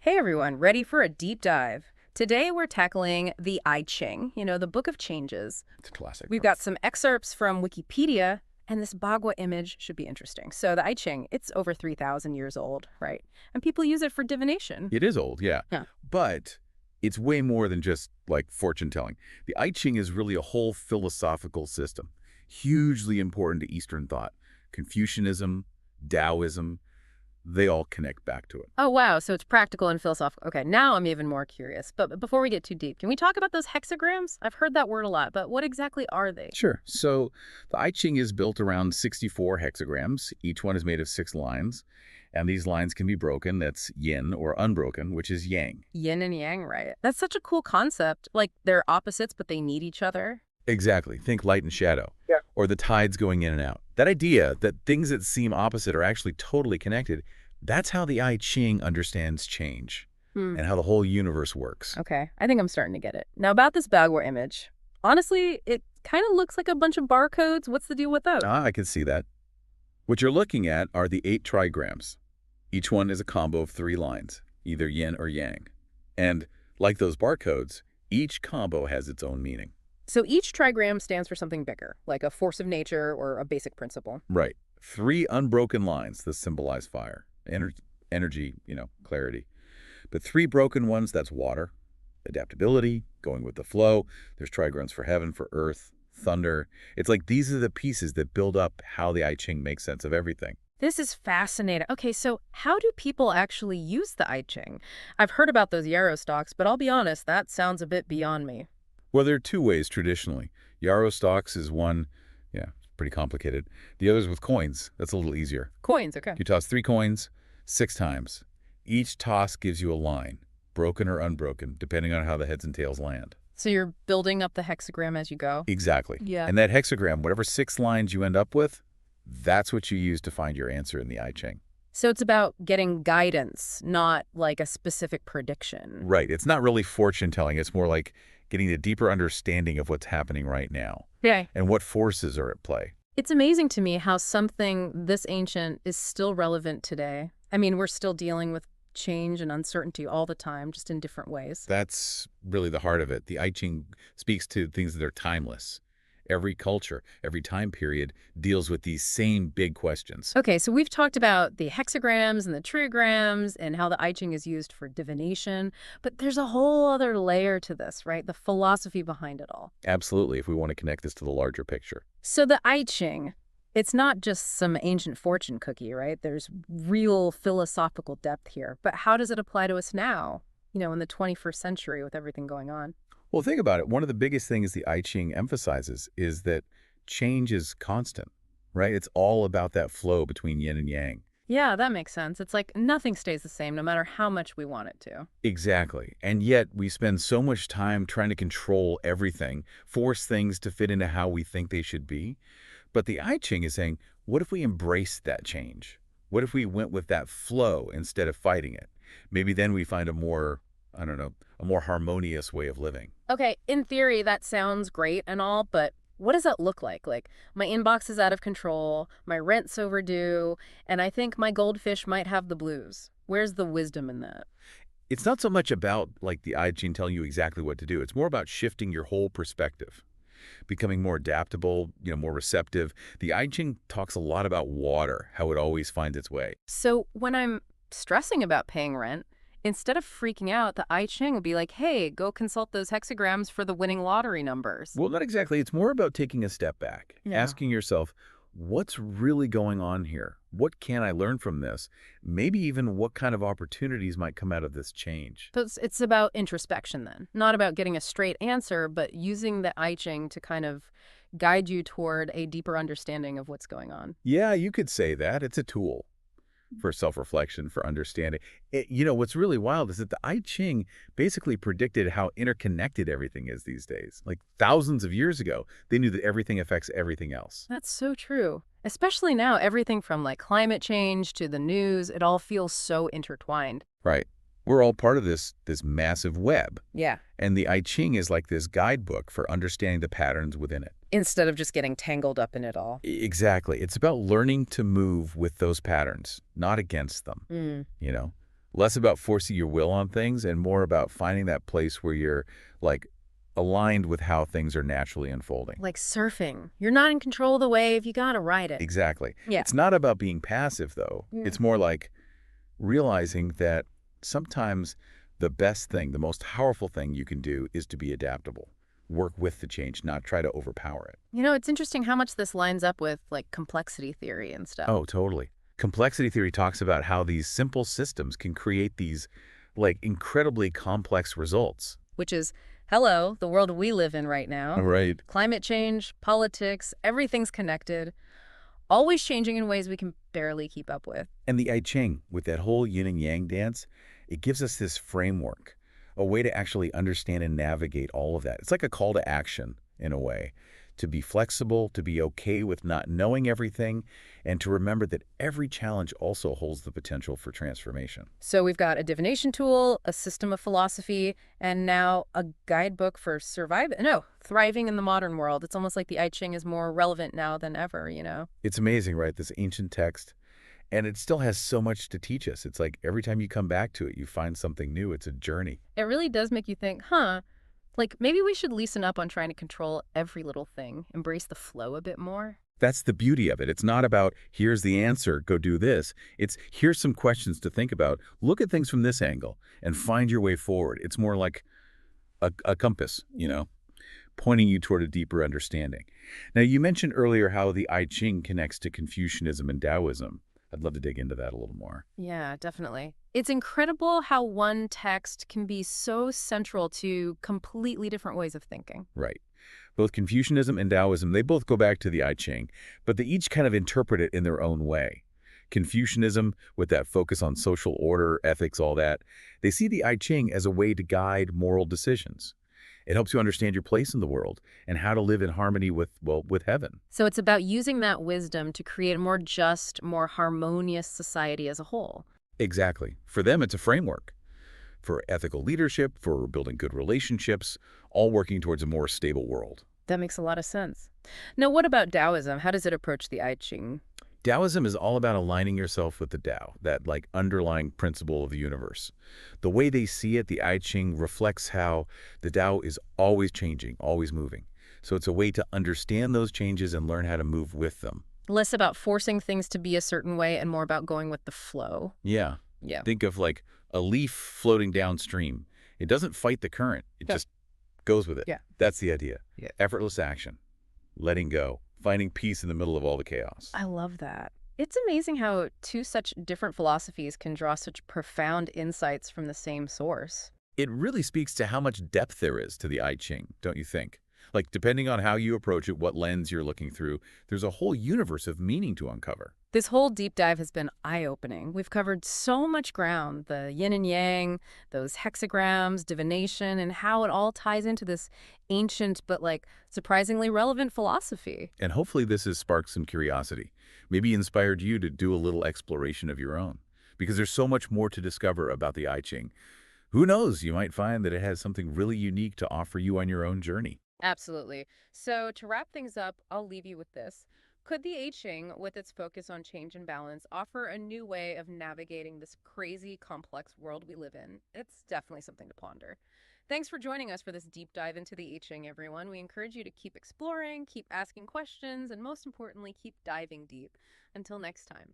Hey everyone, ready for a deep dive? Today we're tackling the I Ching, the Book of Changes. It's a classic. We've got some excerpts from Wikipedia, and this Bagua image should be interesting. So the I Ching, it's over 3,000 years old, right? And people use it for divination. It is old, yeah. Yeah. But it's way more than just like fortune telling. The I Ching is really a whole philosophical system, hugely important to Eastern thought. Confucianism, Taoism, they all connect back to it. Oh, wow. So it's practical and philosophical. Okay, now I'm even more curious. But before we get too deep, can we talk about those hexagrams? I've heard that word a lot, but what exactly are they? Sure. So the I Ching is built around 64 hexagrams. Each one is made of 6 lines. And these lines can be broken, that's yin, or unbroken, which is yang. Yin and yang, right? That's such a cool concept. Like they're opposites, but they need each other. Exactly. Think light and shadow. Yeah. Or the tides going in and out. That idea that things that seem opposite are actually totally connected, that's how the I Ching understands change and how the whole universe works. Okay, I think I'm starting to get it. Now about this Bagua image. Honestly, it kind of looks like a bunch of barcodes. What's the deal with those? I can see that. What you're looking at are the 8 trigrams. Each one is a combo of 3 lines, either yin or yang. And like those barcodes, each combo has its own meaning. So each trigram stands for something bigger, like a force of nature or a basic principle. Right. 3 unbroken lines that symbolize fire, energy, clarity. But 3 broken ones, that's water, adaptability, going with the flow. There's trigrams for heaven, for earth, thunder. It's like these are the pieces that build up how the I Ching makes sense of everything. This is fascinating. Okay, so how do people actually use the I Ching? I've heard about those yarrow stalks, but I'll be honest, that sounds a bit beyond me. Well, there are 2 ways traditionally. Yarrow stocks is one, pretty complicated. The other's with coins. That's a little easier. Coins, okay. You toss 3 coins 6 times. Each toss gives you a line, broken or unbroken, depending on how the heads and tails land. So you're building up the hexagram as you go? Exactly. Yeah. And that hexagram, whatever 6 lines you end up with, that's what you use to find your answer in the I Ching. So it's about getting guidance, not like a specific prediction. Right. It's not really fortune telling. It's more like getting a deeper understanding of what's happening right now Yeah. and what forces are at play. It's amazing to me how something this ancient is still relevant today. I mean, we're still dealing with change and uncertainty all the time, just in different ways. That's really the heart of it. The I Ching speaks to things that are timeless. Every culture, every time period deals with these same big questions. Okay, so we've talked about the hexagrams and the trigrams and how the I Ching is used for divination, but there's a whole other layer to this, right? The philosophy behind it all. Absolutely, if we want to connect this to the larger picture. So the I Ching, it's not just some ancient fortune cookie, right? There's real philosophical depth here. But how does it apply to us now, in the 21st century with everything going on? Well, think about it. One of the biggest things the I Ching emphasizes is that change is constant, right? It's all about that flow between yin and yang. Yeah, that makes sense. It's like nothing stays the same no matter how much we want it to. Exactly. And yet we spend so much time trying to control everything, force things to fit into how we think they should be. But the I Ching is saying, what if we embraced that change? What if we went with that flow instead of fighting it? Maybe then we find a more harmonious way of living. Okay, in theory, that sounds great and all, but what does that look like? Like, my inbox is out of control, my rent's overdue, and I think my goldfish might have the blues. Where's the wisdom in that? It's not so much about like the I Ching telling you exactly what to do. It's more about shifting your whole perspective, becoming more adaptable, more receptive. The I Ching talks a lot about water, how it always finds its way. So when I'm stressing about paying rent, instead of freaking out, the I Ching would be like, hey, go consult those hexagrams for the winning lottery numbers. Well, not exactly. It's more about taking a step back, asking yourself, what's really going on here? What can I learn from this? Maybe even what kind of opportunities might come out of this change. So it's about introspection then, not about getting a straight answer, but using the I Ching to kind of guide you toward a deeper understanding of what's going on. Yeah, you could say that. It's a tool for self-reflection, for understanding. What's really wild is that the I Ching basically predicted how interconnected everything is these days. Like thousands of years ago, they knew that everything affects everything else. That's so true. Especially now, everything from like climate change to the news, it all feels so intertwined. Right. We're all part of this massive web. Yeah. And the I Ching is like this guidebook for understanding the patterns within it. Instead of just getting tangled up in it all. Exactly. It's about learning to move with those patterns, not against them. Less about forcing your will on things and more about finding that place where you're, like, aligned with how things are naturally unfolding. Like surfing. You're not in control of the wave, you gotta ride it. Exactly. Yeah. It's not about being passive, though. Mm. It's more like realizing that sometimes the best thing, the most powerful thing you can do is to be adaptable. Work with the change, not try to overpower it. It's interesting how much this lines up with like complexity theory and stuff. Oh, totally. Complexity theory talks about how these simple systems can create these, like, incredibly complex results. Which is, hello, the world we live in right now. Right. Climate change, politics, everything's connected, always changing in ways we can barely keep up with. And the I Ching, with that whole yin and yang dance, it gives us this framework, a way to actually understand and navigate all of that. It's like a call to action, in a way, to be flexible, to be okay with not knowing everything, and to remember that every challenge also holds the potential for transformation. So we've got a divination tool, a system of philosophy, and now a guidebook for thriving in the modern world. It's almost like the I Ching is more relevant now than ever. It's amazing, right? This ancient text, and it still has so much to teach us. It's like every time you come back to it, you find something new. It's a journey. It really does make you think, huh, like maybe we should loosen up on trying to control every little thing, embrace the flow a bit more. That's the beauty of it. It's not about, here's the answer, go do this. It's, here's some questions to think about. Look at things from this angle and find your way forward. It's more like a compass, pointing you toward a deeper understanding. Now, you mentioned earlier how the I Ching connects to Confucianism and Taoism. I'd love to dig into that a little more. Yeah, definitely. It's incredible how one text can be so central to completely different ways of thinking. Right. Both Confucianism and Taoism, they both go back to the I Ching, but they each kind of interpret it in their own way. Confucianism, with that focus on social order, ethics, all that, they see the I Ching as a way to guide moral decisions. It helps you understand your place in the world and how to live in harmony with, well, with heaven. So it's about using that wisdom to create a more just, more harmonious society as a whole. Exactly. For them, it's a framework for ethical leadership, for building good relationships, all working towards a more stable world. That makes a lot of sense. Now, what about Taoism? How does it approach the I Ching? Taoism is all about aligning yourself with the Tao, that like underlying principle of the universe. The way they see it, the I Ching reflects how the Tao is always changing, always moving. So it's a way to understand those changes and learn how to move with them. Less about forcing things to be a certain way and more about going with the flow. Yeah. Yeah. Think of like a leaf floating downstream. It doesn't fight the current. It just goes with it. Yeah. That's the idea. Yeah. Effortless action, letting go, finding peace in the middle of all the chaos. I love that. It's amazing how two such different philosophies can draw such profound insights from the same source. It really speaks to how much depth there is to the I Ching, don't you think? Like, depending on how you approach it, what lens you're looking through, there's a whole universe of meaning to uncover. This whole deep dive has been eye-opening. We've covered so much ground, the yin and yang, those hexagrams, divination, and how it all ties into this ancient but surprisingly relevant philosophy. And hopefully this has sparked some curiosity, maybe inspired you to do a little exploration of your own. Because there's so much more to discover about the I Ching. Who knows, you might find that it has something really unique to offer you on your own journey. Absolutely. So to wrap things up, I'll leave you with this. Could the I Ching, with its focus on change and balance, offer a new way of navigating this crazy, complex world we live in? It's definitely something to ponder. Thanks for joining us for this deep dive into the I Ching, everyone. We encourage you to keep exploring, keep asking questions, and most importantly, keep diving deep. Until next time.